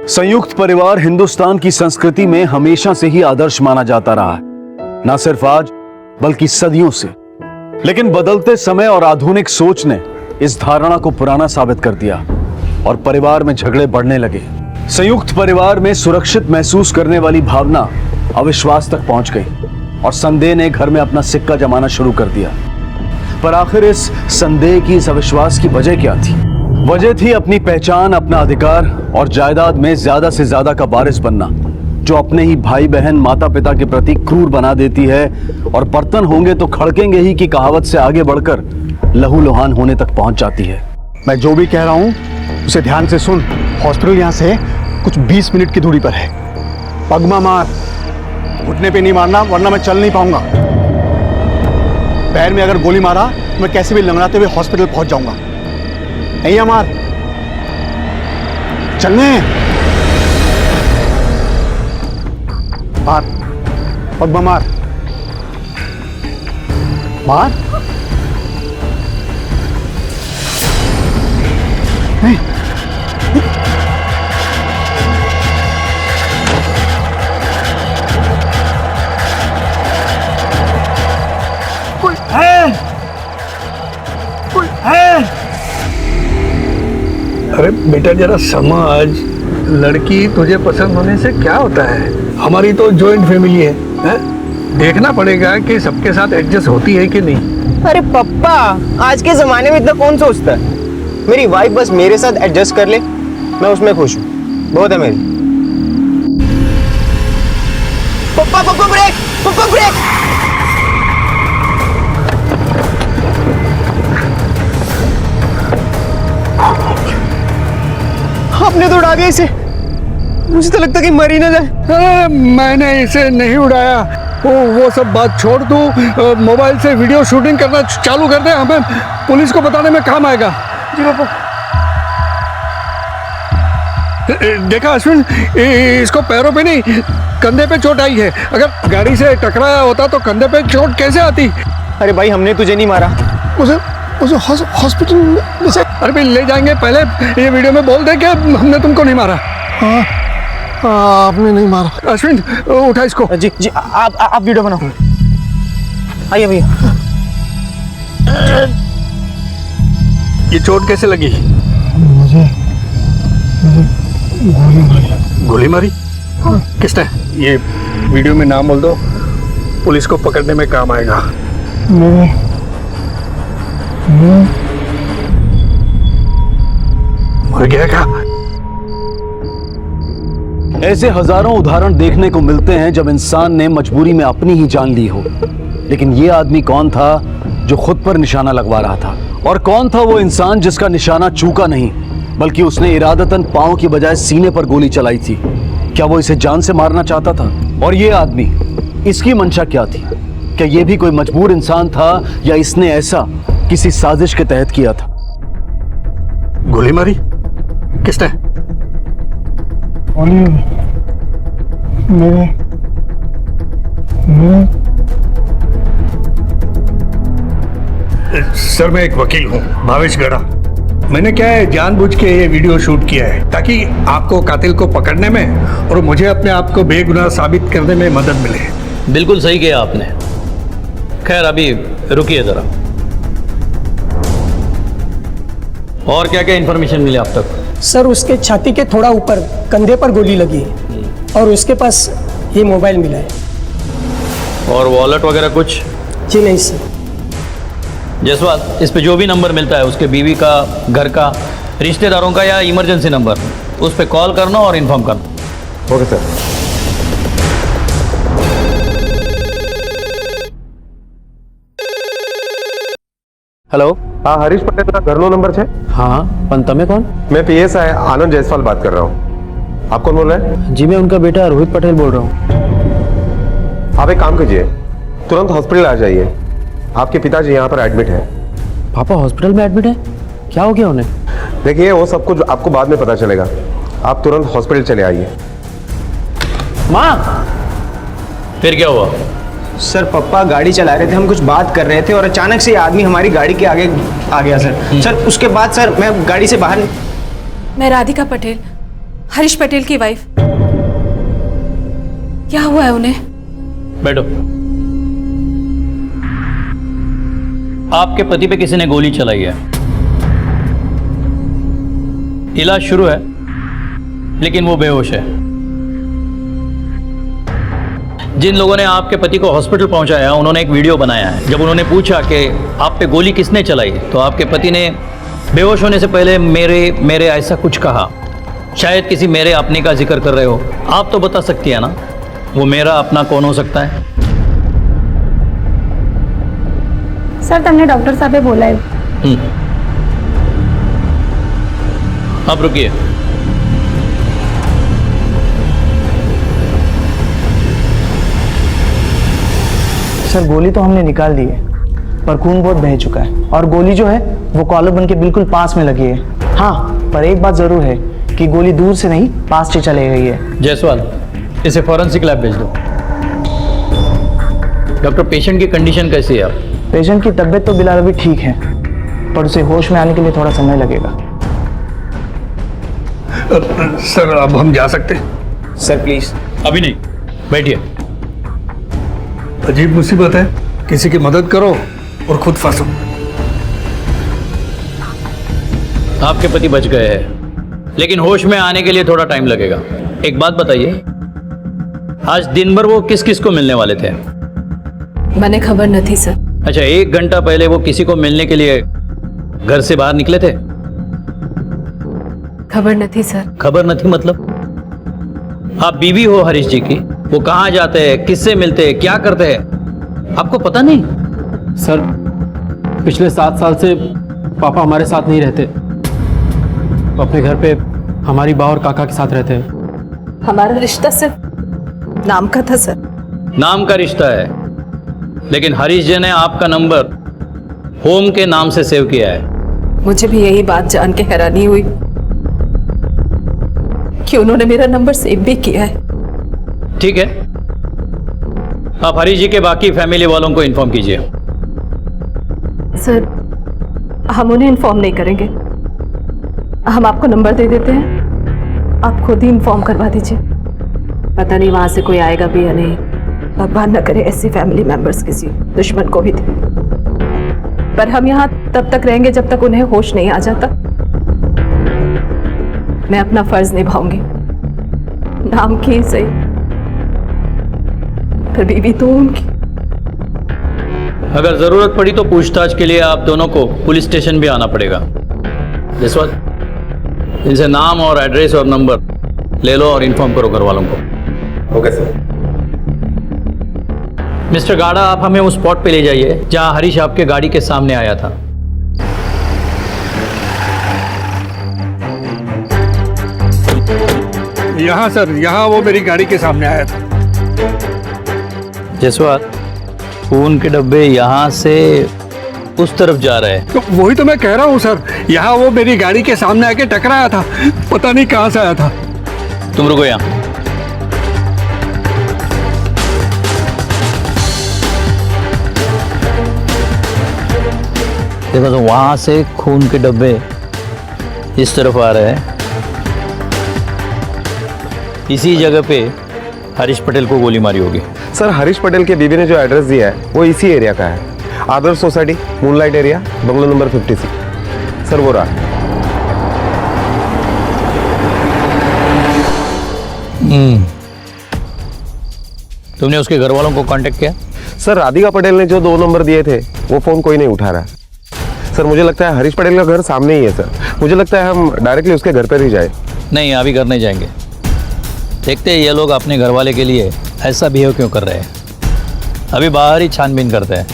संयुक्त परिवार हिंदुस्तान की संस्कृति में हमेशा से ही आदर्श माना जाता रहा है, न सिर्फ आज बल्कि सदियों से। लेकिन बदलते समय और आधुनिक सोच ने इस धारणा को पुराना साबित कर दिया और परिवार में झगड़े बढ़ने लगे। संयुक्त परिवार में सुरक्षित महसूस करने वाली भावना अविश्वास तक पहुंच गई और संदेह ने घर में अपना सिक्का जमाना शुरू कर दिया। पर आखिर इस संदेह की, इस अविश्वास की वजह क्या थी? वजह थी अपनी पहचान, अपना अधिकार और जायदाद में ज्यादा से ज्यादा का वारिस बनना, जो अपने ही भाई बहन, माता पिता के प्रति क्रूर बना देती है और बर्तन होंगे तो खड़केंगे ही की कहावत से आगे बढ़कर लहूलुहान होने तक पहुंच जाती है। मैं जो भी कह रहा हूं उसे ध्यान से सुन। हॉस्पिटल यहां से कुछ 20 मिनट की दूरी पर है। पगमा मार, घुटने पे नहीं मारना वरना मैं चल नहीं पाऊंगा। पैर में अगर गोली मारा तो मैं कैसे भी लंगड़ाते हुए हॉस्पिटल पहुंच जाऊंगा। नहीं मार, चलने मार, पगमा मार, मार। नहीं, कोई है, कोई है। अरे बेटा जरा समझ, लड़की तुझे पसंद होने से क्या होता है? हमारी तो जॉइंट फैमिली है? देखना पड़ेगा कि सबके साथ एडजस्ट होती है कि नहीं। अरे पप्पा, आज के जमाने में इतना कौन सोचता है? मेरी वाइफ बस मेरे साथ एडजस्ट कर ले, मैं उसमें खुश हूँ, बहुत है मेरी। पप्पा पप्पा ब्रेक, पप्पा ब्रेक। आपने तो उड़ा दिया इसे, मुझे तो लगता कि मर ही ना जाए। मैंने इसे नहीं उड़ाया। वो सब बात छोड़, तू मोबाइल से वीडियो शूटिंग करना चालू कर दे, हमें पुलिस को बताने में काम आएगा। जी पापा। देखा अश्विन, इसको पैरों पे नहीं कंधे पे चोट आई है। अगर गाड़ी से टकराया होता तो कंधे पे चोट कैसे आती? अरे भाई, हमने तुझे नहीं मारा। उसे हॉस्पिटल में से अरे भाई ले जाएंगे। पहले ये वीडियो में बोल दे कि हमने तुमको नहीं मारा। हाँ, आपने नहीं मारा। अश्विन उठा इसको। जी जी, आप वीडियो बनाओ। आइए भैया। ये चोट कैसे लगी? मुझे गोली मारी। गोली मारी? किसने? ये वीडियो में नाम बोल दो, पुलिस को पकड़ने में काम आएगा। मर गया क्या? ऐसे हजारों उदाहरण देखने को मिलते हैं जब इंसान ने मजबूरी में अपनी ही जान ली हो। लेकिन ये आदमी कौन था जो खुद पर निशाना लगवा रहा था? और कौन था वो इंसान जिसका निशाना चूका नहीं, बल्कि उसने इरादतन पांव की बजाय सीने पर गोली चलाई थी? क्या वो इसे जान से मारना चाहता था? और ये आदमी, इसकी मंशा क्या थी? क्या ये भी कोई मजबूर इंसान था या इसने ऐसा किसी साजिश के तहत किया था? गोली मारी किसने? सर मैं एक वकील हूँ, भावेश गड़ा। मैंने क्या है जानबूझ के ये वीडियो शूट किया है ताकि आपको कातिल को पकड़ने में और मुझे अपने आप को बेगुनाह साबित करने में मदद मिले। बिल्कुल सही किया आपने। खैर अभी रुकिए जरा, और क्या क्या इन्फॉर्मेशन मिली आप तक? सर, उसके छाती के थोड़ा ऊपर कंधे पर गोली लगी है और उसके पास ये मोबाइल मिला है। और वॉलेट वगैरह कुछ? जी नहीं सर। जयसवाल, इस पे जो भी नंबर मिलता है उसके बीवी का, घर का, रिश्तेदारों का या इमरजेंसी नंबर, उस पे कॉल करना और इन्फॉर्म करना। Okay sir. हेलो। हाँ, हरीश पटेल का घरનો नंबर है? हाँ, पण તમે कौन? मैं पीएसआई आनंद जायसवाल बात कर रहा हूँ। आप कौन बोल रहे हैं? जी मैं उनका बेटा रोहित पटेल बोल रहा हूँ। आप एक काम कीजिए, तुरंत हॉस्पिटल आ जाइए। आपके पिताजी यहाँ पर एडमिट है। पापा हॉस्पिटल में एडमिट है? क्या हो गया उन्हें? देखिए वो सब कुछ आपको बाद में पता चलेगा। आप तुरंत हॉस्पिटल चले आइए। माँ, फिर क्या हुआ? सर पप्पा गाड़ी चला रहे थे, हम कुछ बात कर रहे थे और अचानक से ये आदमी हमारी गाड़ी के आगे आ गया सर। सर उसके बाद सर मैं गाड़ी से बाहर। मैं राधिका पटेल, हरीश पटेल की वाइफ। क्या हुआ है उन्हें? बैठो। आपके पति पे किसी ने गोली चलाई है। इलाज शुरू है, लेकिन वो बेहोश है। जिन लोगों ने आपके पति को हॉस्पिटल पहुंचाया, उन्होंने एक वीडियो बनाया है। जब उन्होंने पूछा कि आप पे गोली किसने चलाई, तो आपके पति ने बेहोश होने से पहले मेरे ऐसा कुछ कहा। शायद किसी मेरे अपने का जिक्र कर रहे हो। आप तो बता सकती है ना, वो मेरा अपना कौन हो सकता है? सर तुमने डॉक्टर साहब बोला है। आप रुकिए। सर गोली तो हमने निकाल दी है, पर खून बहुत बह चुका है और गोली जो है वो कॉलर बन के बिल्कुल पास में लगी है। हाँ, पर एक बात जरूर है कि गोली दूर से नहीं, पास से चली गई है। जायसवाल, इसे फॉरेंसिक लैब भेज दो। डॉक्टर, पेशेंट की कंडीशन कैसी है? आप पेशेंट की तबीयत तो बिलाल अभी ठीक है, पर उसे होश में आने के लिए थोड़ा समय लगेगा। सर अब हम जा सकते हैं? Sir please. अभी नहीं, बैठिए। अजीब मुसीबत है, किसी की मदद करो और खुद फंसो। आपके पति बच गए हैं, लेकिन होश में आने के लिए थोड़ा टाइम लगेगा। एक बात बताइए, आज दिन भर वो किस किस को मिलने वाले थे? मैंने खबर न थी सर। अच्छा, 1 घंटा पहले वो किसी को मिलने के लिए घर से बाहर निकले थे? खबर न थी सर। खबर न थी मतलब? आप बीवी हो हरीश जी की, वो कहाँ जाते हैं, किससे मिलते हैं, क्या करते हैं, आपको पता नहीं? सर पिछले 7 साल से पापा हमारे साथ नहीं रहते। वो अपने घर पे हमारी माँ और काका के साथ रहते हैं। हमारा रिश्ता सिर्फ नाम का था सर। नाम का रिश्ता है, लेकिन हरीश जी ने आपका नंबर होम के नाम से सेव किया है। मुझे भी यही बात जान के हैरानी हुई कि उन्होंने मेरा नंबर सेव भी किया है। ठीक है, आप हरीश जी के बाकी फैमिली वालों को इन्फॉर्म कीजिए। सर हम उन्हें इन्फॉर्म नहीं करेंगे, हम आपको नंबर दे देते हैं, आप खुद ही इन्फॉर्म करवा दीजिए। पता नहीं वहां से कोई आएगा भी या नहीं। भगवान न करे ऐसी फैमिली मेंबर्स किसी दुश्मन को भी दे। पर हम यहाँ तब तक रहेंगे जब तक उन्हें होश नहीं आ जाता। मैं अपना फर्ज निभाऊंगी, नाम की सही, पर बीवी तो उनकी। अगर जरूरत पड़ी तो पूछताछ के लिए आप दोनों को पुलिस स्टेशन भी आना पड़ेगा। जसवंत, इनसे नाम और एड्रेस और नंबर ले लो और इन्फॉर्म करो घर वालों को। Okay sir. मिस्टर गाड़ा, आप हमें उस स्पॉट पे ले जाइए जहां हरीश आपके गाड़ी के सामने आया था। यहाँ सर, यहाँ वो मेरी गाड़ी के सामने आया था। जसवंत, खून के डब्बे यहाँ से उस तरफ जा रहे हैं। तो वही तो मैं कह रहा हूँ सर, यहाँ वो मेरी गाड़ी के सामने आके टकराया था, पता नहीं कहाँ से आया था। तुम रुको यहाँ। देखो तो वहां से खून के डब्बे इस तरफ आ रहे हैं। इसी जगह पे हरीश पटेल को गोली मारी होगी। सर हरीश पटेल के बीवी ने जो एड्रेस दिया है वो इसी एरिया का है, Adarsh society, moonlight area, bungalow number 56। Sir वो रहा। तुमने उसके घर वालों को कांटेक्ट किया? सर राधिका पटेल ने जो 2 नंबर दिए थे वो फोन कोई नहीं उठा रहा है। सर मुझे लगता है हरीश पटेल का घर सामने ही है। सर मुझे लगता है हम डायरेक्टली उसके घर पर ही जाए। नहीं, अभी घर नहीं जाएंगे। देखते हैं ये लोग अपने घर वाले के लिए ऐसा बिहेव क्यों कर रहे हैं। अभी बाहर ही छानबीन करते हैं।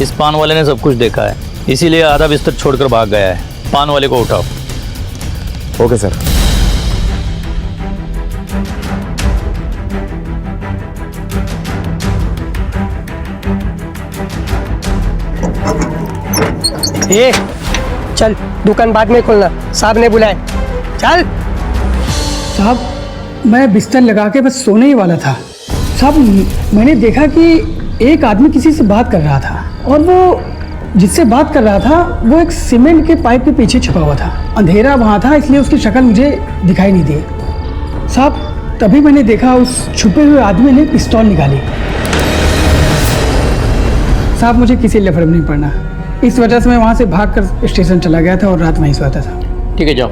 इस पान वाले ने सब कुछ देखा है, इसीलिए आधा बिस्तर छोड़कर भाग गया है। पान वाले को उठाओ। Okay sir. ए, चल दुकान बाद में खोलना, साहब ने बुलाए। चल। साहब मैं बिस्तर लगा के बस सोने ही वाला था, साहब मैंने देखा कि एक आदमी किसी से बात कर रहा था और वो जिससे बात कर रहा था वो एक सीमेंट के पाइप के पीछे छुपा हुआ था। अंधेरा वहाँ था इसलिए उसकी शक्ल मुझे दिखाई नहीं दी। साहब तभी मैंने देखा उस छुपे हुए आदमी ने पिस्तौल निकाली। साहब मुझे किसी लिए फर्क नहीं पड़ना, इस वजह से मैं वहाँ से भागकर स्टेशन चला गया था और रात वहीं सोता था। ठीक है, जाओ।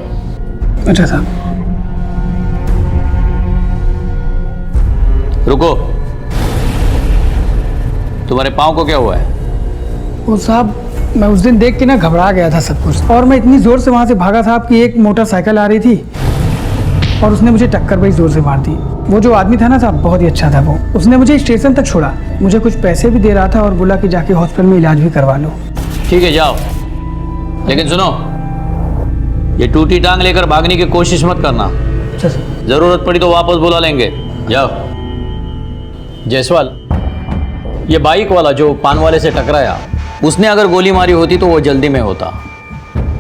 अच्छा साहब। रुको, तुम्हारे पाँव को क्या हुआ है? वो साहब मैं उस दिन देख के ना घबरा गया था सब कुछ, और मैं इतनी ज़ोर से वहाँ से भागा साहब कि एक मोटरसाइकिल आ रही थी और उसने मुझे टक्कर बड़ी ज़ोर से मार दी। वो जो आदमी था ना साहब बहुत ही अच्छा था, वो उसने मुझे स्टेशन तक छोड़ा, मुझे कुछ पैसे भी दे रहा था और बोला कि जाके हॉस्पिटल में इलाज भी करवा लो। ठीक है, जाओ, लेकिन सुनो, ये टूटी टांग लेकर भागने की कोशिश मत करना। अच्छा सर। जरूरत पड़ी तो वापस बुला लेंगे। जाओ। जायसवाल, ये बाइक वाला जो पान वाले से टकराया, उसने अगर गोली मारी होती तो वो जल्दी में होता,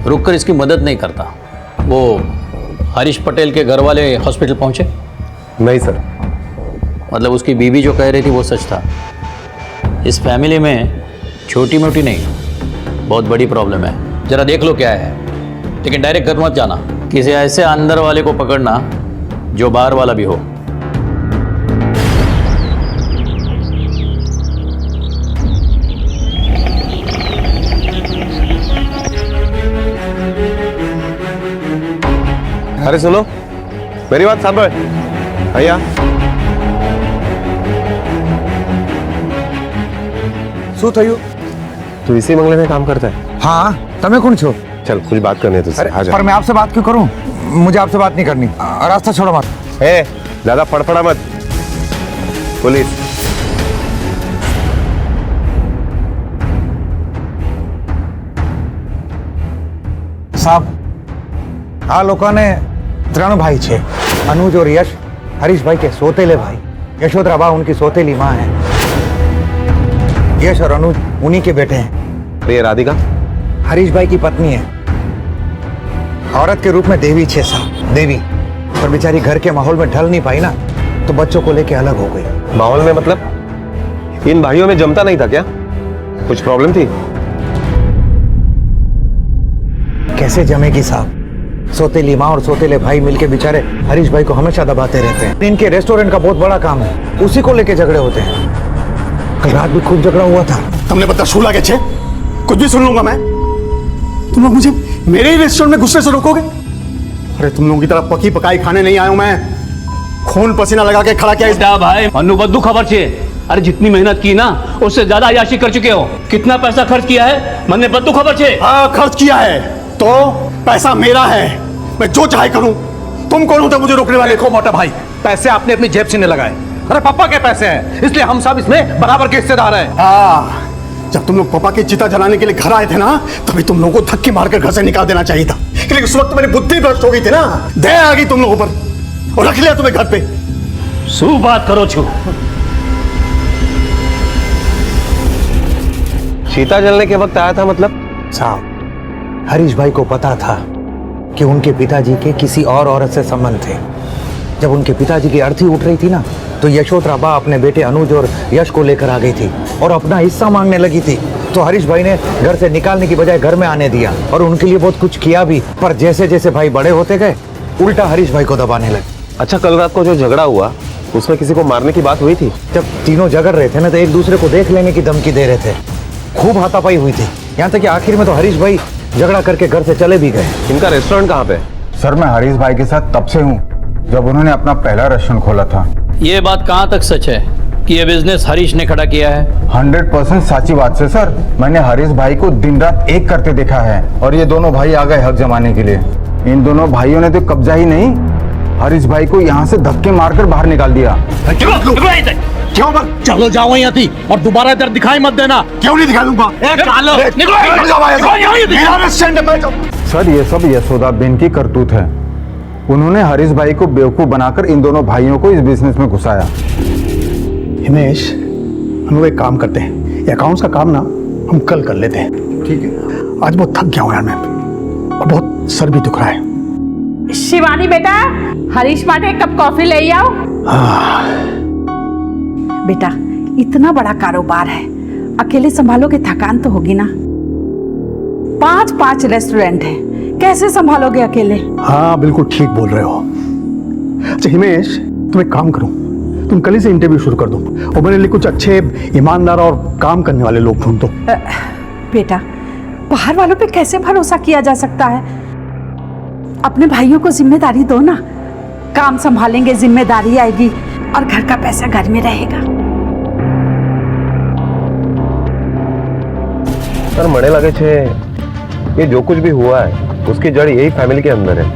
रुककर इसकी मदद नहीं करता। वो हरीश पटेल के घर वाले हॉस्पिटल पहुंचे? नहीं सर। मतलब उसकी बीवी जो कह रही थी वो सच था। इस फैमिली में छोटी मोटी नहीं, बहुत बड़ी प्रॉब्लम है। जरा देख लो क्या है, लेकिन डायरेक्ट घर मत जाना। किसी ऐसे अंदर वाले को पकड़ना जो बाहर वाला भी हो। अरे सुनो, मेरी बात सांभळ भैया। શું થયું? तू इसी बंगले में काम करता है? हाँ, તમે કોણ છો? चल कुछ बात करनी है तुझसे। आ जा। पर मैं आपसे बात क्यों करूं? मुझे आपसे बात नहीं करनी। रास्ता छोड़ो मत। ए, ज्यादा फड़फड़ा मत। पुलिस। સાહેબ આ લોકોને ત્રણ ભાઈ છે, अनुज और यश, हरीश भाई के सोतेले भाई। यशोधरा बा उनकी सोतेली माँ है। यश और अनुज उन्हीं के बेटे हैं। और ये राधिका? हरीश भाई की पत्नी है। औरत के रूप में देवी छे साहब, देवी। पर बेचारी घर के माहौल में ढल नहीं पाई ना, तो बच्चों को लेके अलग हो गई। माहौल में मतलब? इन भाइयों में जमता नहीं था क्या? कुछ प्रॉब्लम थी? कैसे जमेगी साहब? सोतेली माँ और सोतेले भाई मिलके बेचारे हरीश भाई को हमेशा दबाते रहते हैं। इनके रेस्टोरेंट का बहुत बड़ा काम है, उसी को लेके झगड़े होते हैं। कल रात भी खूब झगड़ा हुआ था। तुमने पता शू लागे छे? कुछ भी सुन लूंगा मैं। तुम लोग मुझे मेरे ही रेस्टोरेंट में गुस्से से रोकोगे? अरे तुम लोगों की तरह पकी पकाई खाने नहीं आया हूं मैं। खून पसीना लगा के खड़ा किया इस भाई मनु बद्दू खबर चाहिए। अरे जितनी मेहनत की ना उससे ज्यादा अय्याशी कर चुके हो। कितना पैसा खर्च किया है मन ने बद्दू खबर चाहिए। हाँ खर्च किया है तो पैसा मेरा है, मैं जो चाहे करूं। तुम कौन होते मुझे रोकने वाले? देखो मोटा भाई, पैसे आपने अपनी जेब से नहीं लगाए। अरे पापा के पैसे हैं, इसलिए हम सब इसमें बराबर के हिस्सेदार हैं। हाँ, जब तुम लोग पापा की चिता जलाने के लिए घर आए थे ना, तभी तुम लोगों को धक्के मारकर घर से निकाल देना चाहिए था। लेकिन उस वक्त मेरी बुद्धि भ्रष्ट हो गई थी ना, दया आ गई तुम लोगों पर और रख लिया तुम्हें घर पे। शू बात करो छू? सीता जलने के वक्त आया था मतलब? साहब हरीश भाई को पता था कि उनके पिताजी के किसी और औरत से संबंध थे। जब उनके पिताजी की अर्थी उठ रही थी ना, तो यशोधरा बा अपने बेटे अनुज और यश को लेकर आ गई थी और अपना हिस्सा मांगने लगी थी। तो हरीश भाई ने घर से निकालने की बजाय घर में आने दिया और उनके लिए बहुत कुछ किया भी। पर जैसे जैसे भाई बड़े होते गए, उल्टा हरीश भाई को दबाने लगे। अच्छा, कल रात को जो झगड़ा हुआ उसमें किसी को मारने की बात हुई थी? जब तीनों झगड़ रहे थे ना, तो एक दूसरे को देख लेने की धमकी दे रहे थे। खूब हाथापाई हुई थी, यहाँ तक कि आखिर में तो हरीश भाई झगड़ा करके घर से चले भी गए। इनका रेस्टोरेंट कहाँ पे? सर मैं हरीश भाई के साथ तब से हूँ जब उन्होंने अपना पहला रेस्टोरेंट खोला था। ये बात कहाँ तक सच है कि ये बिजनेस हरीश ने खड़ा किया है? 100% सच्ची बात से सर। मैंने हरीश भाई को दिन रात एक करते देखा है और ये दोनों भाई आ गए हक जमाने के लिए। इन दोनों भाइयों ने तो कब्जा ही नहीं, हरीश भाई को यहाँ से धक्के मारकर बाहर निकाल दिया। क्यों मत? चलो जाओ यहाँ थी और दोबारा इधर दिखाई मत देना। क्यों नहीं दिखा दूंगा? सर ये सब यशोदा बेन की करतूत है। उन्होंने हरीश भाई को बेवकूफ बनाकर इन दोनों भाइयों को इस बिजनेस में घुसाया। हिमेश, हम लोग एक काम करते हैं, अकाउंट्स का काम ना हम कल कर लेते हैं, ठीक है? आज बहुत थक गया हूँ यार मैं, और बहुत सर भी दुख रहा है। शिवानी बेटा, हरीश माटे एक कप कॉफी ले आओ। बेटा, इतना बड़ा कारोबार है, अकेले संभालोगे थकान तो होगी ना। 5 रेस्टोरेंट है, कैसे संभालोगे अकेले? हाँ बिल्कुल ठीक बोल रहे हो। अच्छा हिमेश, तुम एक काम करो, तुम कल ही से इंटरव्यू शुरू कर दो और मेरे लिए कुछ अच्छे ईमानदार और काम करने वाले लोग ढूंढ दो। बेटा, बाहर वालों पे कैसे भरोसा किया जा सकता है? अपने भाइयों को जिम्मेदारी दो ना, काम संभालेंगे, जिम्मेदारी आएगी और घर का पैसा घर में रहेगा। सर મને લાગે છે ये जो कुछ भी हुआ है उसकी जड़ यही फैमिली के अंदर है।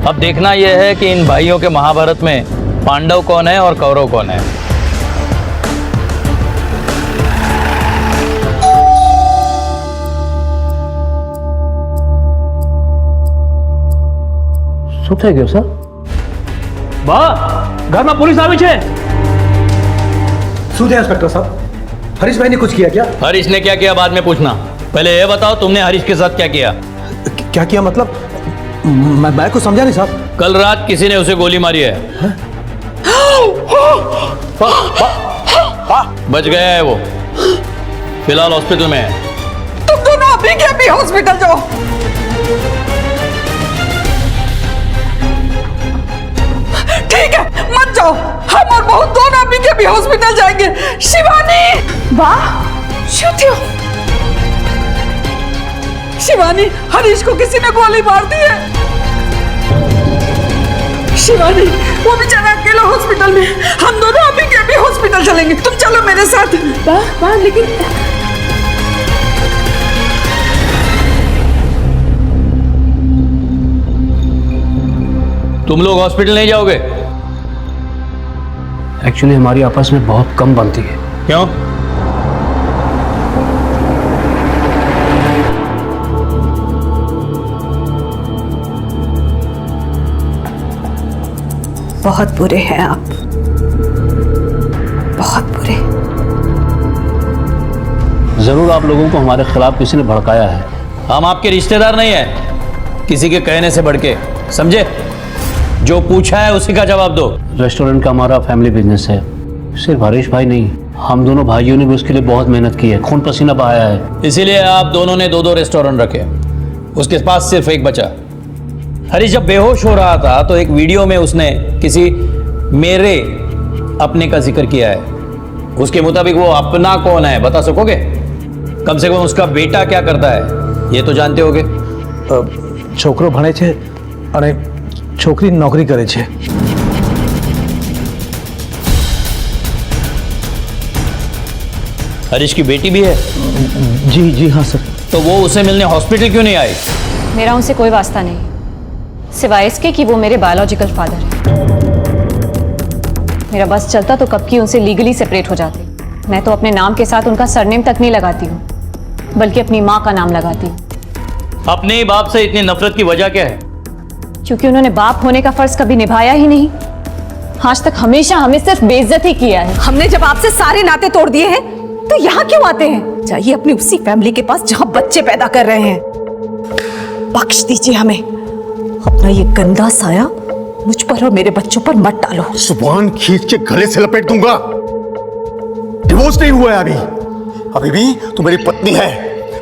अब देखना यह है कि इन भाइयों के महाभारत में पांडव कौन है और कौरव कौन है। શું થઈ ગયું સર? બા, ઘરમાં પોલીસ આવી છે। શું થયા इंस्पेक्टर साहब? हरीश भाई ने कुछ किया क्या? हरीश ने क्या किया बाद में पूछना, पहले ये बताओ तुमने हरीश के साथ क्या किया? क्या किया मतलब? मैं कुछ समझा नहीं साहब। कल रात किसी ने उसे गोली मारी है। बच गया है वो, फिलहाल हॉस्पिटल में है। तुम दोनों अभी के अभी हॉस्पिटल जाओ। ठीक है, मत जाओ, हम और बहू दोनों अभी के अभी हॉस्पिटल जाएंगे। शिवानी, वाह, शुद्धियो। शिवानी, हरीश को किसी ने गोली मार दी है। शिवानी, वो बेचारा अकेला हॉस्पिटल में, हम दोनों अभी के अभी हॉस्पिटल चलेंगे, तुम चलो मेरे साथ। वाह, लेकिन तुम लोग हॉस्पिटल नहीं जाओगे? एक्चुअली हमारी आपस में बहुत कम बनती है। क्यों? बहुत बुरे हैं आप, बहुत बुरे। जरूर आप लोगों को हमारे खिलाफ किसी ने भड़काया है। हम आपके रिश्तेदार नहीं है, किसी के कहने से बढ़ के, समझे? जो पूछा है उसी का जवाब दो। रेस्टोरेंट का हमारा फैमिली बिजनेस है, सिर्फ हरीश भाई नहीं, हम दोनों भाइयों ने भी उसके लिए बहुत मेहनत की है, खून पसीना बहाया है। इसीलिए आप दोनों ने 2-2 रेस्टोरेंट रखे, उसके पास सिर्फ एक बचा। हरीश जब बेहोश हो रहा था तो एक वीडियो में उसने किसी मेरे अपने का जिक्र किया है। उसके मुताबिक वो अपना कौन है बता सकोगे? कम से कम उसका बेटा क्या करता है ये तो जानते होगे। છોકરો ભણે છે અને છોકરી નોકરી કરે છે। हरीश की बेटी भी है? जी हाँ सर। तो वो उसे मिलने हॉस्पिटल क्यों नहीं आई? मेरा उनसे कोई वास्ता नहीं, सिवाय इसके कि वो मेरे बायोलॉजिकल फादर हैं। मेरा बस चलता तो कब की उनसे लीगली सेपरेट हो जाती। मैं तो अपने नाम के साथ उनका सरनेम तक नहीं लगाती हूँ, बल्कि अपनी माँ का नाम लगाती हूँ। अपने ही बाप से इतनी नफरत की वजह क्या है? क्योंकि उन्होंने बाप होने का फर्ज कभी निभाया ही नहीं। आज तक हमेशा हमें सिर्फ बेइज्जत ही किया है। हमने जब आपसे सारे नाते तोड़ दिए हैं तो यहाँ क्यों आते हैं? जाइए अपनी उसी फैमिली के पास जहाँ बच्चे पैदा कर रहे हैं। बख्श दीजिए हमें, अपना ये गंदा साया मुझ पर और मेरे बच्चों पर मत डालो। जुबान खींच के गले से लपेट दूंगा। डिवोर्स नहीं हुआ है अभी भी तू मेरी पत्नी है,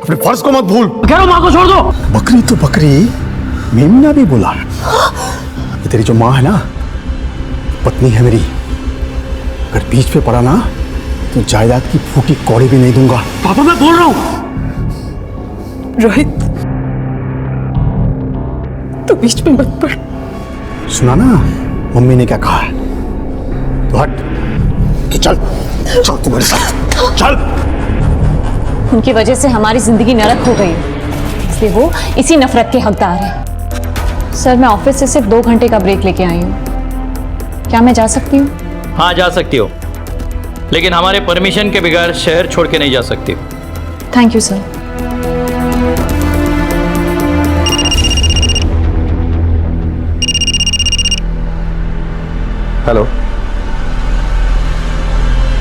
अपने फर्ज को मत भूल। कह रहा हूं माँ को छोड़ दो। बकरी तो बकरी, मेमना भी बोला। ये तेरी जो माँ है ना, पत्नी है मेरी। अगर बीच पे पड़ा ना तो जायदाद की फूटी कौड़ी भी नहीं दूंगा। पापा मैं बोल रहा हूं। रोहित, तू बीच में मत पड़। सुना ना मम्मी ने क्या कहा है? तो हट, तो चल तू मेरे साथ चल। उनकी वजह से हमारी जिंदगी नरक हो गई, इसलिए वो इसी नफरत के हकदार है। सर मैं ऑफिस से सिर्फ 2 घंटे का ब्रेक लेके आई हूँ, क्या मैं जा सकती हूँ? हाँ जा सकती हो, लेकिन हमारे परमिशन के बगैर शहर छोड़ के नहीं जा सकती। Thank you sir. हेलो,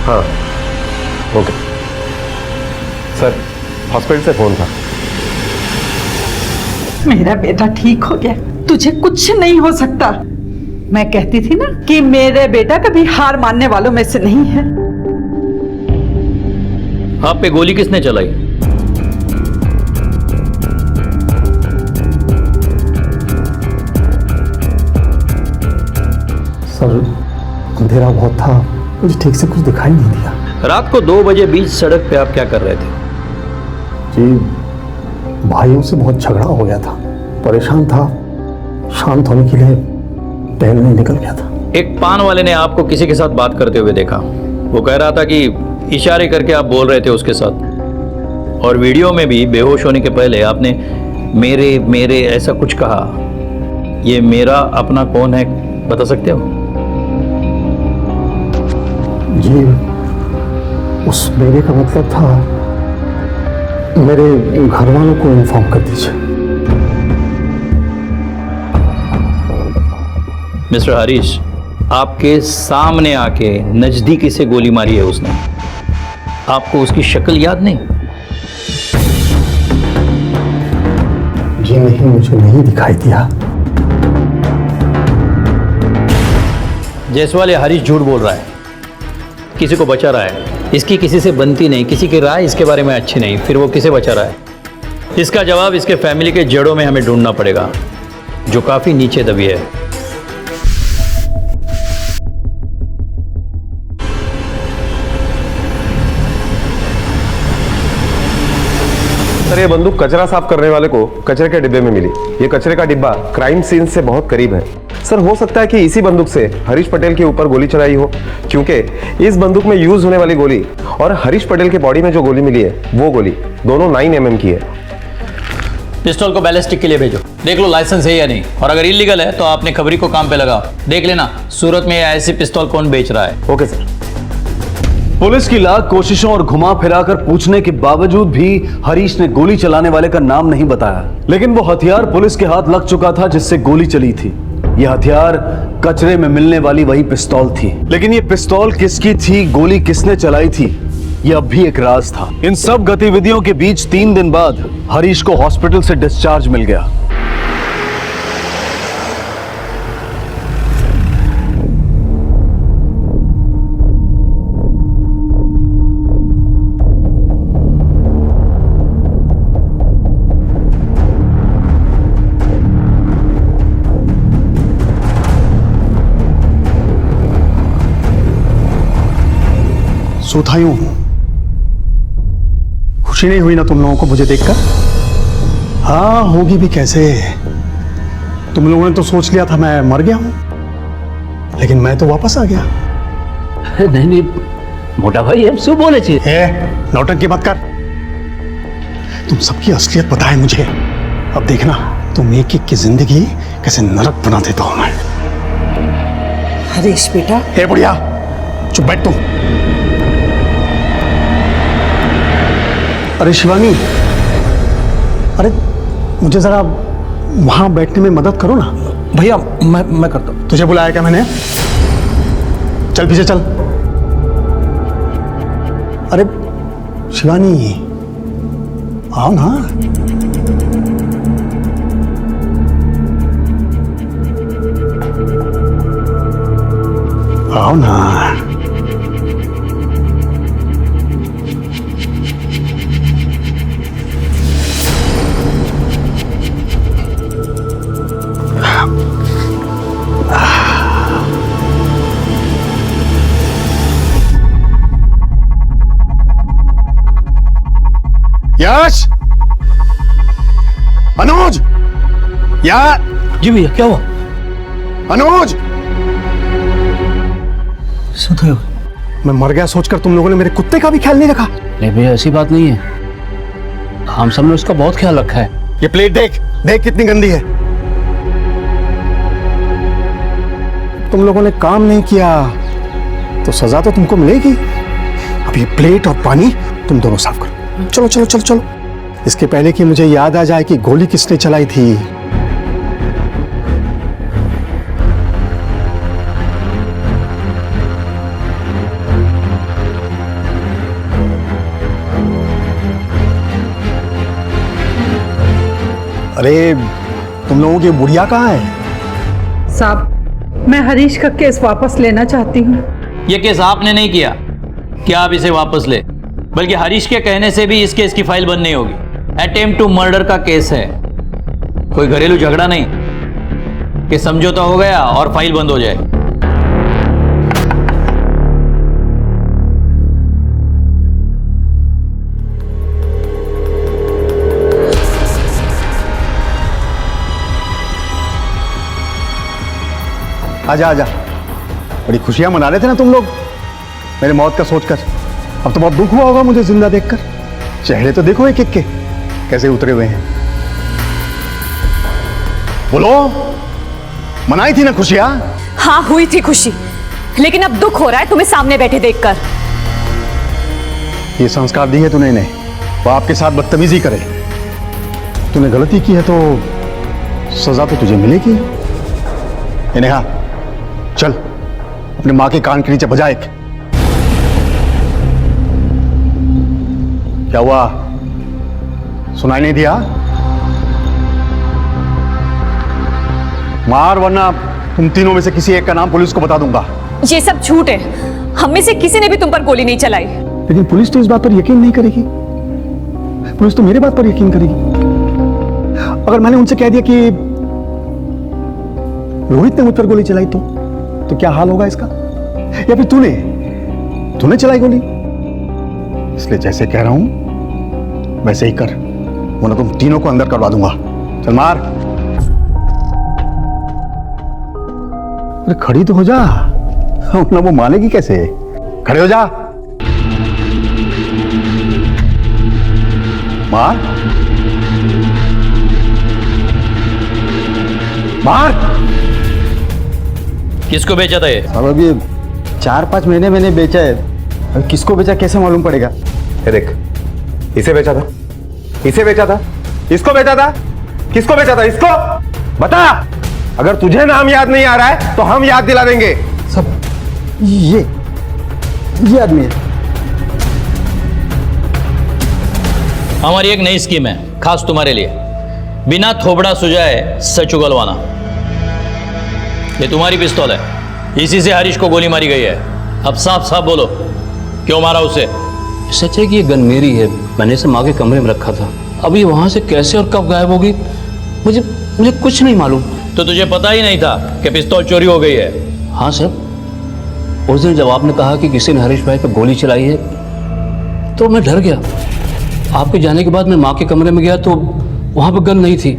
हाँ ओके सर, हॉस्पिटल से फोन था। मेरा बेटा ठीक हो गया, तुझे कुछ नहीं हो सकता। मैं कहती थी ना कि मेरे बेटा कभी हार मानने वालों में से नहीं है। आप पे गोली किसने चलाई? सर अंधेरा बहुत था, मुझे ठीक से कुछ दिखाई नहीं दिया। रात को 2 बजे बीच सड़क पे आप क्या कर रहे थे? जी भाइयों से बहुत झगड़ा हो गया था, परेशान था, शांत होने के लिए टहलने निकल गया था। एक पान वाले ने आपको किसी के साथ बात करते हुए देखा। वो कह रहा था कि इशारे करके आप बोल रहे थे उसके साथ, और वीडियो में भी बेहोश होने के पहले आपने मेरे मेरे ऐसा कुछ कहा। ये मेरा अपना कौन है बता सकते हो? जी उस मेरे का मतलब था मेरे घर वालों को इन्फॉर्म कर दीजिए। मिस्टर हरीश, आपके सामने आके नजदीकी से गोली मारी है उसने। आपको उसकी शक्ल याद नहीं? जी नहीं, मुझे नहीं दिखाई दिया। जायसवाल या हरीश झूठ बोल रहा है, किसी को बचा रहा है। इसकी किसी से बनती नहीं, किसी की राय इसके बारे में अच्छी नहीं, फिर वो किसे बचा रहा है? इसका जवाब इसके फैमिली के जड़ों में हमें ढूंढना पड़ेगा, जो काफी नीचे दबी है। सर ये बंदूक कचरा साफ करने वाले को कचरे के डिब्बे में मिली। ये कचरे का डिब्बा क्राइम सीन से बहुत करीब है। सर हो सकता है कि इसी बंदूक से हरीश पटेल के ऊपर गोली चलाई हो, क्योंकि इस बंदूक में यूज होने वाली गोली और हरीश पटेल के बॉडी में जो गोली मिली है वो गोली दोनों 9 mm की है। पिस्टल को बैलिस्टिक के लिए भेजो, देख लो लाइसेंस है या नहीं, और अगर इलीगल है तो आपने खबरी को काम पे लगाओ, देख लेना सूरत में ऐसी पिस्तौल कौन बेच रहा है। Okay sir. पुलिस की लाख कोशिशों और घुमा फिराकर पूछने के बावजूद भी हरीश ने गोली चलाने वाले का नाम नहीं बताया। लेकिन वो हथियार पुलिस के हाथ लग चुका था जिससे गोली चली थी। यह हथियार कचरे में मिलने वाली वही पिस्तौल थी। लेकिन ये पिस्तौल किसकी थी, गोली किसने चलाई थी, यह अब भी एक राज था। इन सब गतिविधियों के बीच 3 दिन बाद हरीश को हॉस्पिटल से डिस्चार्ज मिल गया। सोता यूं हूं, खुशी नहीं हुई ना तुम लोगों को मुझे देखकर? हाँ होगी भी कैसे, तुम लोगों ने तो सोच लिया था मैं मर गया हूं, लेकिन मैं तो वापस आ गया। नहीं नहीं मोटा भाई, हम શું बोले छे? नौटंकी मत कर, तुम सबकी असलियत पता है मुझे। अब देखना तुम एक एक की जिंदगी कैसे नरक बना देता हूं मैं। हरीश बेटा। हे बुढ़िया चुप बैठ तू। अरे शिवानी, अरे मुझे जरा वहां बैठने में मदद करो ना। भैया मैं करता हूं। तुझे बुलाया क्या मैंने? चल पीछे चल। अरे शिवानी आओ ना। आओ ना। यश, अनुज, यार। जी भैया क्या हुआ? अनुज, सुते हो? मैं मर गया सोचकर तुम लोगों ने मेरे कुत्ते का भी ख्याल नहीं रखा। नहीं भैया ऐसी बात नहीं है, हम सब ने उसका बहुत ख्याल रखा है। ये प्लेट देख, देख कितनी गंदी है। तुम लोगों ने काम नहीं किया तो सजा तो तुमको मिलेगी। अब ये प्लेट और पानी तुम दोनों साफ करो। चलो चलो चलो चलो, इसके पहले कि मुझे याद आ जाए कि गोली किसने चलाई थी। अरे तुम लोगों की बुढ़िया कहाँ है? साहब मैं हरीश का केस वापस लेना चाहती हूँ। ये केस आपने नहीं किया कि आप इसे वापस ले, बल्कि हरीश के कहने से भी इस केस की फाइल बंद नहीं होगी। अटेम्प्ट टू मर्डर का केस है, कोई घरेलू झगड़ा नहीं कि समझौता हो गया और फाइल बंद हो जाए। आजा आजा, बड़ी खुशियां मना रहे थे ना तुम लोग मेरे मौत का सोचकर। अब तो बहुत दुख हुआ होगा मुझे जिंदा देखकर। चेहरे तो देखो एक एक के कैसे उतरे हुए हैं। बोलो, मनाई थी ना खुशियां? हाँ हुई थी खुशी, लेकिन अब दुख हो रहा है तुम्हें सामने बैठे देखकर। ये संस्कार दी है तूने इन्हें, वो आपके साथ बदतमीजी करे। तूने गलती की है तो सजा तो तुझे मिलेगी। नेहा चल अपनी माँ के कान के नीचे बजा एक। क्या हुआ, सुनाई नहीं दिया? मार वरना तुम तीनों में से किसी एक का नाम पुलिस को बता दूंगा। ये सब झूठ है, हम में से किसी ने भी तुम पर गोली नहीं चलाई। लेकिन पुलिस तो इस बात पर यकीन नहीं करेगी। पुलिस तो मेरे बात पर यकीन करेगी। अगर मैंने उनसे कह दिया कि रोहित ने मुझ पर गोली चलाई तो क्या हाल होगा इसका? या फिर तूने चलाई गोली? इसलिए जैसे कह रहा हूं वैसे ही कर, वरना तुम तीनों को अंदर करवा दूंगा। चल मार। अरे खड़ी तो हो जा, ना वो मानेगी कैसे? खड़े हो जा, मार मार। किसको बेचा था ये? अब अभी 4-5 महीने मैंने बेचा है, अब किसको बेचा कैसे मालूम पड़ेगा? ये देख, इसे बेचा था, इसे बेचा था, इसको बेचा था, किसको बेचा था? इसको बता। अगर तुझे नाम याद नहीं आ रहा है तो हम याद दिला देंगे। सब ये आदमी है। हमारी एक नई स्कीम है खास तुम्हारे लिए, बिना थोबड़ा सुझाए सच उगलवाना। ये तुम्हारी पिस्तौल है, इसी से हरीश को गोली मारी गई है। अब साफ साफ बोलो, क्यों मारा उसे? सच है कि ये गन मेरी है, मैंने इसे माँ के कमरे में रखा था। अब ये वहाँ से कैसे और कब गायब होगी मुझे कुछ नहीं मालूम। तो तुझे पता ही नहीं था कि पिस्तौल चोरी हो गई है? हाँ सर, उस दिन जब आपने कहा कि किसी ने हरीश भाई पर गोली चलाई है तो मैं डर गया। आपके जाने के बाद मैं माँ के कमरे में गया तो वहाँ पर गन नहीं थी।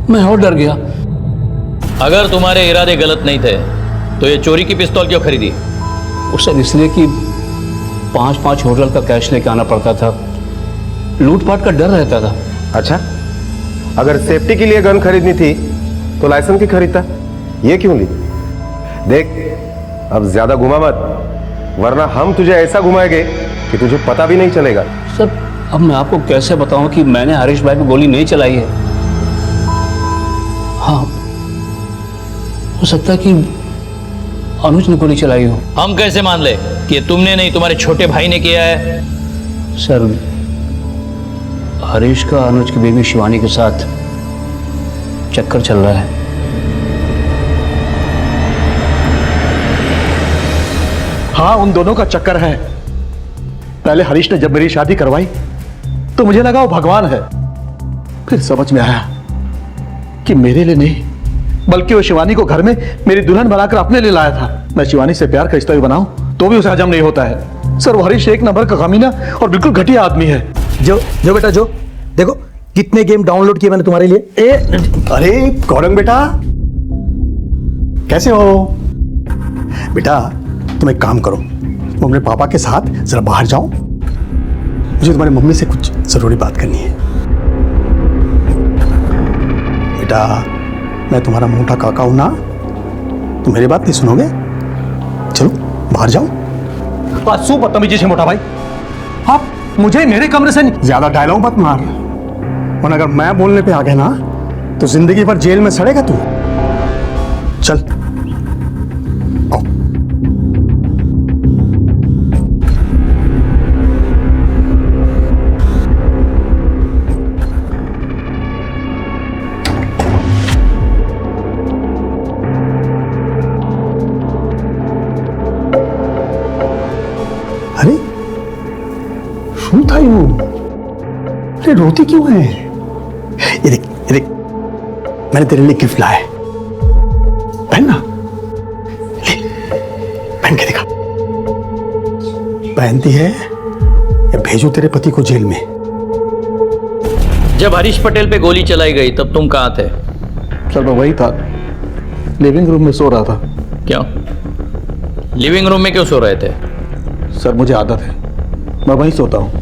मैं और डर गया। अगर तुम्हारे इरादे गलत नहीं थे तो ये चोरी की पिस्तौल क्यों खरीदी? उस सर इसलिए कि 5-5 होटल का कैश लेके आना पड़ता था, लूटपाट का डर रहता था। अच्छा, अगर सेफ्टी के लिए गन खरीदनी थी तो लाइसेंस की खरीदता, ये क्यों ली? देख, अब ज्यादा घुमा मत, वरना हम तुझे ऐसा घुमाएंगे कि तुझे पता भी नहीं चलेगा। सर, अब मैं आपको कैसे बताऊं कि मैंने हरीश भाई पे गोली नहीं चलाई है? हाँ, हो सकता है कि अनुज ने गोली चलाई हो। हम कैसे मान ले कि तुमने नहीं, तुम्हारे छोटे भाई ने किया है? सर, हरीश का अनुज की बेबी शिवानी के साथ चक्कर चल रहा है। हाँ, उन दोनों का चक्कर है। पहले हरीश ने जब मेरी शादी करवाई तो मुझे लगा वो भगवान है, फिर समझ में आया कि मेरे लिए नहीं बल्कि वो शिवानी को घर में मेरी दुल्हन बनाकर अपने लिए लाया था। मैं शिवानी से प्यार का रिश्ता भी बनाऊं तो भी उसे हजम नहीं होता है। सर, वो हरीश एक नंबर का कमीना और बिल्कुल घटिया आदमी है। जो बेटा जो देखो कितने गेम डाउनलोड किए मैंने तुम्हारे लिए। अरे गौरंग बेटा, कैसे हो बेटा? तुम एक काम करो, तुम अपने पापा के साथ जरा बाहर जाओ, मुझे तुम्हारी मम्मी से कुछ जरूरी बात करनी है। बेटा, मैं तुम्हारा मोटा काका हूं ना, तुम मेरी बात नहीं सुनोगे? चलो बाहर जाओ। सु बदतमीजी से मोटा भाई, आप मुझे मेरे कमरे से ज्यादा डायलॉग मत मार, वरना अगर मैं बोलने पे आ गया ना तो जिंदगी भर जेल में सड़ेगा तू। चल आओ। अरे रोती क्यों है? ये देख, ये देख, मैंने तेरे लिए गिफ्ट लाया है, पहन ना, ले, पहन के दिखा। पहनती है या भेजूं तेरे पति को जेल में? जब हरीश पटेल पे गोली चलाई गई तब तुम कहाँ थे? सर मैं वही था, लिविंग रूम में सो रहा था। क्यों? लिविंग रूम में क्यों सो रहे थे? सर मुझे आदत है, मैं वहीं सोता हूँ।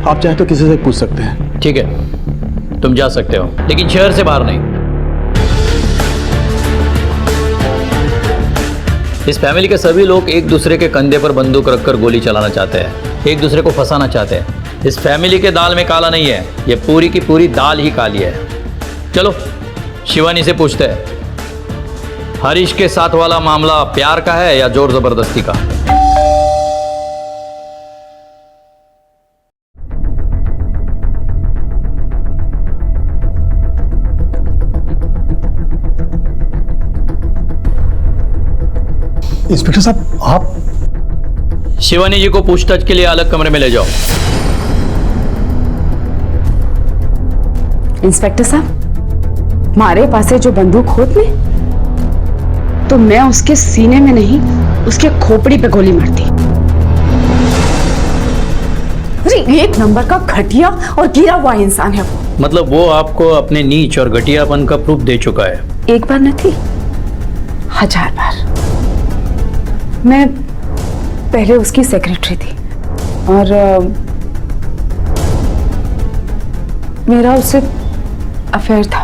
आप चाहे तो किसी से पूछ सकते हैं। ठीक है, तुम जा सकते हो, लेकिन शहर से बाहर नहीं। इस फैमिली के सभी लोग एक दूसरे के कंधे पर बंदूक रखकर गोली चलाना चाहते हैं, एक दूसरे को फंसाना चाहते हैं। इस फैमिली के दाल में काला नहीं है, ये पूरी की पूरी दाल ही काली है। चलो शिवानी से पूछते हैं, हरीश के साथ वाला मामला प्यार का है या जोर जबरदस्ती का? इंस्पेक्टर साहब, आप शिवानी जी को पूछताछ के लिए अलग कमरे में ले जाओ। इंस्पेक्टर साहब, मारे पासे जो बंदूक होत में, तो मैं उसके सीने में नहीं, उसके खोपड़ी पे गोली मारती। अरे एक नंबर का घटिया और गिरा हुआ इंसान है वो। मतलब वो आपको अपने नीच और घटियापन का प्रूफ दे चुका है। एक बार न थी, 1000 बार। मैं पहले उसकी सेक्रेटरी थी और मेरा उससे अफेयर था।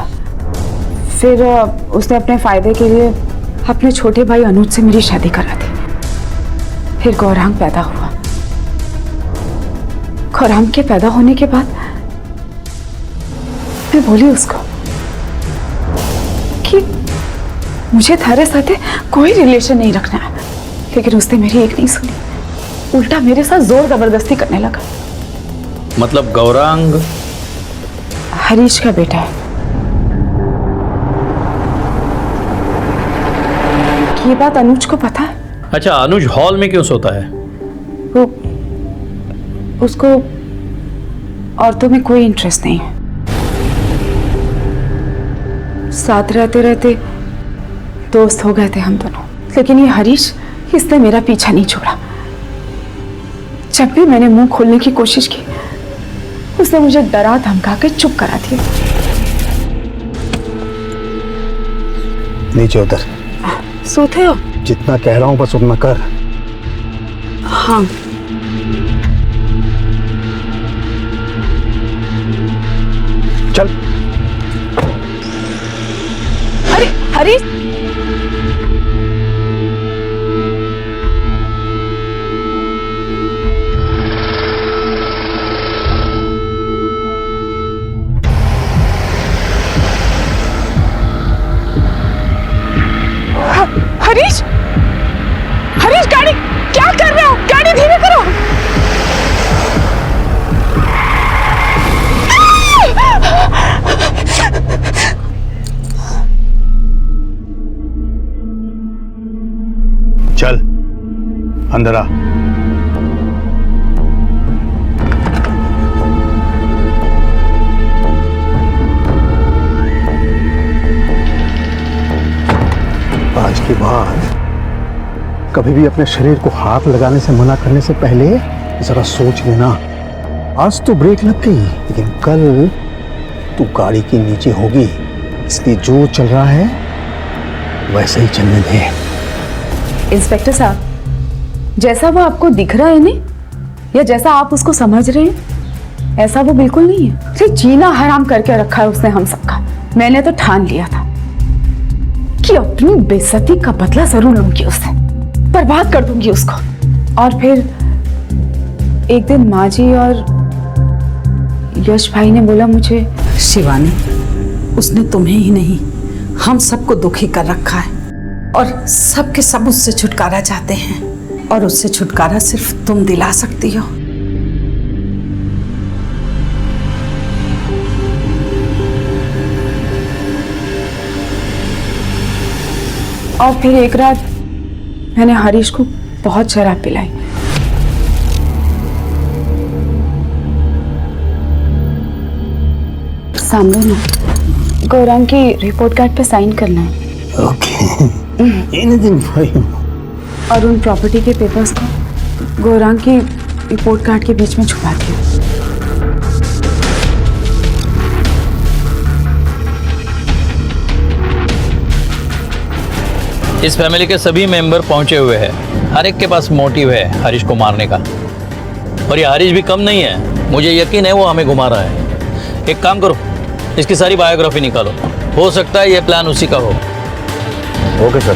फिर उसने अपने फायदे के लिए अपने छोटे भाई अनुज से मेरी शादी करा दी। फिर गौरांग पैदा हुआ। गौरांग के पैदा होने के बाद मैं बोली उसको कि मुझे थारे साथ कोई रिलेशन नहीं रखना है, लेकिन उसने मेरी एक नहीं सुनी, उल्टा मेरे साथ जोर जबरदस्ती करने लगा। मतलब गौरांग हरीश का बेटा है। ये बात अनुज को पता है। अच्छा, अनुज हॉल में क्यों सोता है? वो उसको औरतों में कोई इंटरेस्ट नहीं है। साथ रहते रहते दोस्त हो गए थे हम दोनों, लेकिन ये हरीश, इसने मेरा पीछा नहीं छोड़ा। जब भी मैंने मुंह खोलने की कोशिश की, उसने मुझे डरा धमका के चुप करा दिया। नीचे उतर। सोते हो? जितना कह रहा हूं बस उतना कर। हाँ। चल। अरे हरीश, हरीश, हरीश, गाड़ी क्या कर रहे हो? गाड़ी धीरे करो। चल अंदर आ। आज के बाद कभी भी अपने शरीर को हाथ लगाने से मना करने से पहले जरा सोच लेना। आज तो ब्रेक लग गई, लेकिन कल तू गाड़ी के नीचे होगी, इसलिए जो चल रहा है वैसे ही चलने दे। इंस्पेक्टर साहब, जैसा वो आपको दिख रहा है नहीं, या जैसा आप उसको समझ रहे हैं, ऐसा वो बिल्कुल नहीं है। सिर्फ जीना हराम करके रखा है उसने हम सबका। मैंने तो ठान लिया था कि अपनी बेइज्जती का बदला जरूर लूंगी उससे, बर्बाद कर दूंगी उसको। और फिर एक दिन माँ जी और यश भाई ने बोला मुझे, शिवानी, उसने तुम्हें ही नहीं हम सबको दुखी कर रखा है, और सबके सब उससे छुटकारा चाहते हैं, और उससे छुटकारा सिर्फ तुम दिला सकती हो। और फिर एक रात मैंने हरीश को बहुत शराब पिलाई। सामने ना गौरांग की रिपोर्ट कार्ड पे साइन करना है। Okay anything for you. और उन प्रॉपर्टी के पेपर्स को गौरांग की रिपोर्ट कार्ड के बीच में छुपा दिया। इस फैमिली के सभी मेंबर पहुंचे हुए हैं। हर एक के पास मोटिव है हरीश को मारने का, और ये हरीश भी कम नहीं है। मुझे यकीन है वो हमें घुमा रहा है। एक काम करो, इसकी सारी बायोग्राफी निकालो, हो सकता है ये प्लान उसी का हो। Okay sir.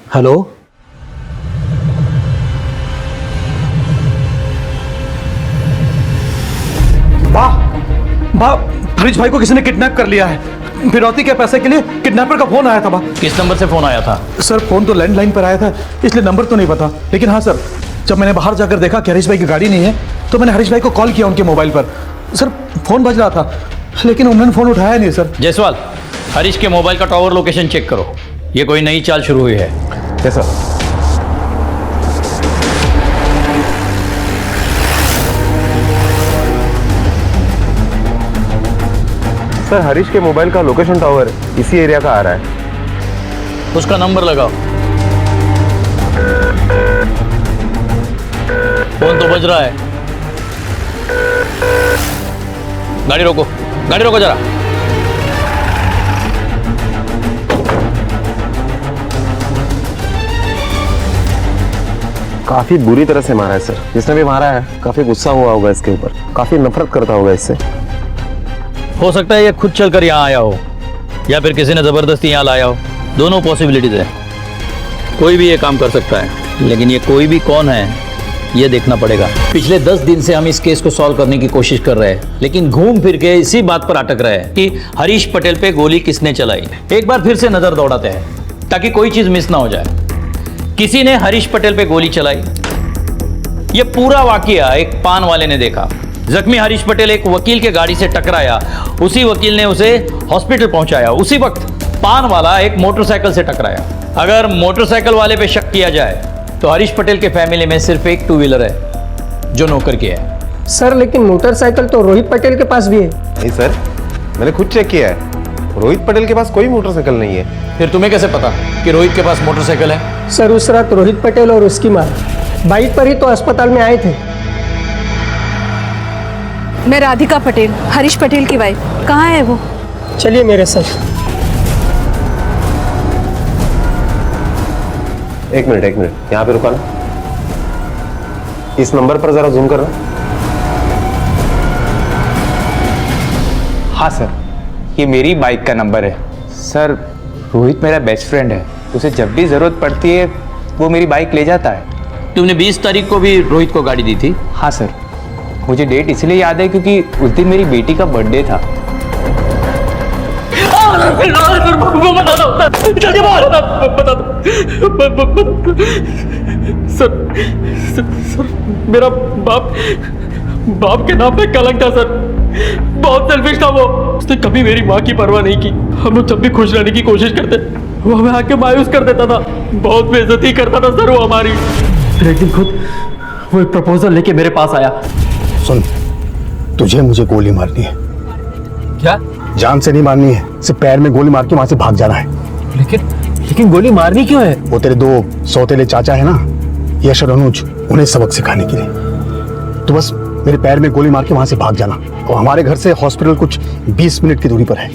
हेलो, वाह वाह, हरीश भाई को किसी ने किडनैप कर लिया है। फिरौती के पैसे के लिए किडनैपर का फोन आया था। किस नंबर से फोन आया था? सर फोन तो लैंडलाइन पर आया था, इसलिए नंबर तो नहीं पता। लेकिन हाँ सर, जब मैंने बाहर जाकर देखा कि हरीश भाई की गाड़ी नहीं है, तो मैंने हरीश भाई को कॉल किया उनके मोबाइल पर। सर फोन बज रहा था, लेकिन उन्होंने फोन उठाया नहीं सर। जायसवाल, हरीश के मोबाइल का टावर लोकेशन चेक करो। ये कोई नई चाल शुरू हुई है। Yes sir. सर हरीश के मोबाइल का लोकेशन टावर इसी एरिया का आ रहा है। उसका नंबर लगाओ। फोन तो बज रहा है। गाड़ी रोको, गाड़ी रोको जरा। काफी बुरी तरह से मारा है सर। जिसने भी मारा है काफी गुस्सा हुआ होगा इसके ऊपर, काफी नफरत करता होगा इससे। हो सकता है ये खुद चलकर यहाँ आया हो, या फिर किसी ने जबरदस्ती यहाँ लाया हो। दोनों पॉसिबिलिटीज है। कोई भी ये काम कर सकता है, लेकिन ये कोई भी कौन है ये देखना पड़ेगा। पिछले 10 दिन से हम इस केस को सॉल्व करने की कोशिश कर रहे हैं, लेकिन घूम फिर के इसी बात पर अटक रहे हैं कि हरीश पटेल पे गोली किसने चलाई। एक बार फिर से नजर दौड़ाते हैं ताकि कोई चीज मिस ना हो जाए। किसी ने हरीश पटेल पे गोली चलाई। ये पूरा वाकया एक पान वाले ने देखा। जख्मी हरीश पटेल एक वकील के गाड़ी से टकराया, उसी वकील ने उसे हॉस्पिटल पहुंचाया। उसी वक्त पान वाला एक मोटरसाइकिल से टकराया। अगर मोटरसाइकिल वाले पे शक किया जाए तो हरीश पटेल के फैमिली में सिर्फ एक 2 व्हीलर है जो नौकर की है। सर लेकिन मोटरसाइकिल तो रोहित पटेल के पास भी है। नहीं सर, मैंने खुद चेक किया है, रोहित पटेल के पास कोई मोटरसाइकिल नहीं है। फिर तुम्हें कैसे पता कि रोहित के पास मोटरसाइकिल है? सर उस रात रोहित पटेल और उसकी माँ बाइक पर ही तो अस्पताल में आए थे। मैं राधिका पटेल, हरीश पटेल की वाइफ। कहाँ है वो? चलिए मेरे साथ। एक मिनट यहाँ पे रुका ना। इस नंबर पर जरा जूम करना। हाँ सर, ये मेरी बाइक का नंबर है। सर रोहित मेरा बेस्ट फ्रेंड है, उसे जब भी जरूरत पड़ती है वो मेरी बाइक ले जाता है। तुमने 20 तारीख को भी रोहित को गाड़ी दी थी? हाँ सर, मुझे डेट इसलिए याद है क्योंकि उस दिन मेरी बेटी का बर्थडे था। सर मेरा बाप के नाम पे कलंक था सर। बहुत सेल्फिश था वो। उसने कभी मेरी माँ की परवाह नहीं की। हम लोग जब भी खुश रहने की कोशिश करते वो हमें आके मायूस कर देता था। बहुत बेइज्जती करता था सर वो हमारी। फिर एक दिन खुद वो एक प्रपोजल लेके मेरे पास आया। सुन, तुझे मुझे गोली मारनी है। क्या? जान से नहीं मारनी है, सिर्फ पैर में गोली मार के वहां से भाग जाना है। लेकिन गोली मारनी क्यों है? वो तेरे 2 सौतेले चाचा है ना, यश और अनुज, उन्हें सबक सिखाने के लिए। तो बस मेरे पैर में गोली मार के वहां से भाग जाना। और हमारे घर से हॉस्पिटल कुछ 20 मिनट की दूरी पर है।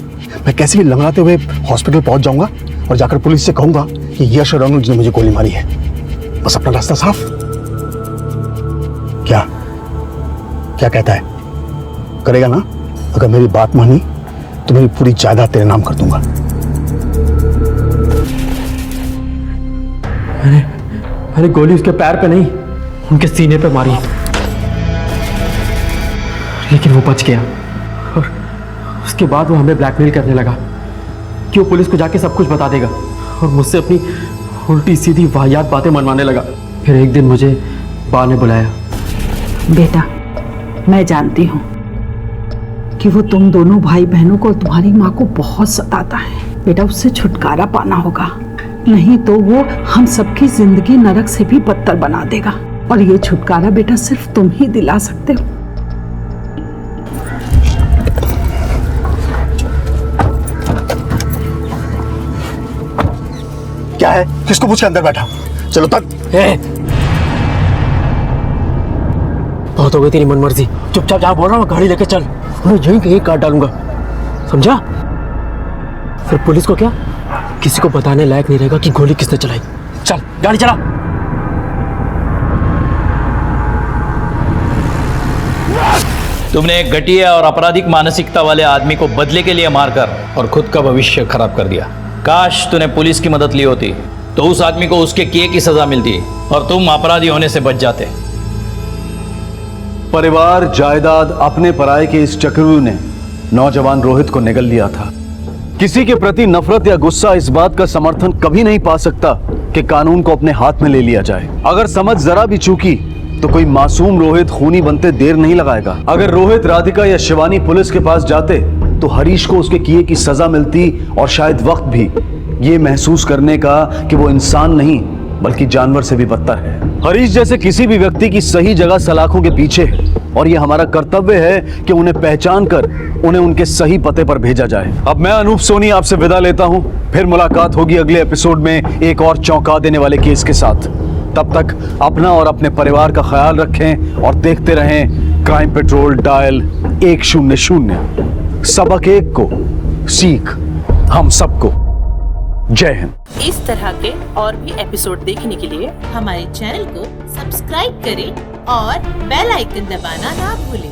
मैं कैसे भी लंगड़ाते हुए हॉस्पिटल पहुंच जाऊंगा और जाकर पुलिस से कहूंगा कि यश और अनुज ने मुझे गोली मारी है। बस अपना रास्ता साफ। क्या क्या कहता है? करेगा ना? अगर मेरी बात मानी तो मेरी पूरी जायदाद तेरे नाम कर दूंगा। मैंने गोली उसके पैर पे नहीं, उनके सीने पे मारी, लेकिन वो बच गया। और उसके बाद वो हमें ब्लैकमेल करने लगा कि वो पुलिस को जाके सब कुछ बता देगा, और मुझसे अपनी उल्टी सीधी वाहियात बातें मनवाने लगा। फिर एक दिन मुझे बा ने बुलाया। बेटा, मैं जानती हूँ कि वो तुम दोनों भाई बहनों को और तुम्हारी माँ को बहुत सताता है। बेटा, उससे छुटकारा पाना होगा। नहीं तो वो हम सबकी जिंदगी नरक से भी बदतर बना देगा। और ये छुटकारा बेटा सिर्फ तुम ही दिला सकते हो। क्या है? किसको पूछ के अंदर बैठा? चलो तक। बहुत हो गई तेरी मनमर्जी, चुपचाप जहाँ बोल रहा हूँ गाड़ी लेके चल, मैं यहीं कहीं काट डालूंगा, समझा? फिर पुलिस को क्या किसी को बताने लायक नहीं रहेगा कि गोली किसने चलाई। चल गाड़ी चला। तुमने एक घटिया और आपराधिक मानसिकता वाले आदमी को बदले के लिए मारकर और खुद का भविष्य खराब कर दिया। काश तूने पुलिस की मदद ली होती तो उस आदमी को उसके किए की सजा मिलती और तुम अपराधी होने से बच जाते। परिवार, जायदाद, अपने पराये के इस चक्रव्यूह ने नौजवान रोहित को निगल लिया था। किसी के प्रति नफरत या गुस्सा इस बात का समर्थन कभी नहीं पा सकता कि कानून को अपने हाथ में ले लिया जाए। अगर समझ जरा भी चूकी तो कोई मासूम रोहित खूनी बनते देर नहीं लगाएगा। अगर रोहित, राधिका या शिवानी पुलिस के पास जाते तो हरीश को उसके किए की सजा मिलती और शायद वक्त भी ये महसूस करने का कि वो इंसान नहीं बल्कि जानवर से भी बदतर है। हरीश जैसे किसी भी व्यक्ति की सही जगह सलाखों के पीछे है और ये हमारा कर्तव्य है कि उन्हें पहचान कर उन्हें उनके सही पते पर भेजा जाए। अब मैं अनूप सोनी आपसे विदा लेता हूं। फिर मुलाकात होगी अगले एपिसोड में एक और चौंका देने वाले केस के साथ। तब तक अपना और अपने परिवार का ख्याल रखें और देखते रहें क्राइम पेट्रोल डायल 100। सबक एक को, सीख हम सबको। जय हिंद। इस तरह के और भी एपिसोड देखने के लिए हमारे चैनल को सब्सक्राइब करें और बेल आइकन दबाना ना भूलें।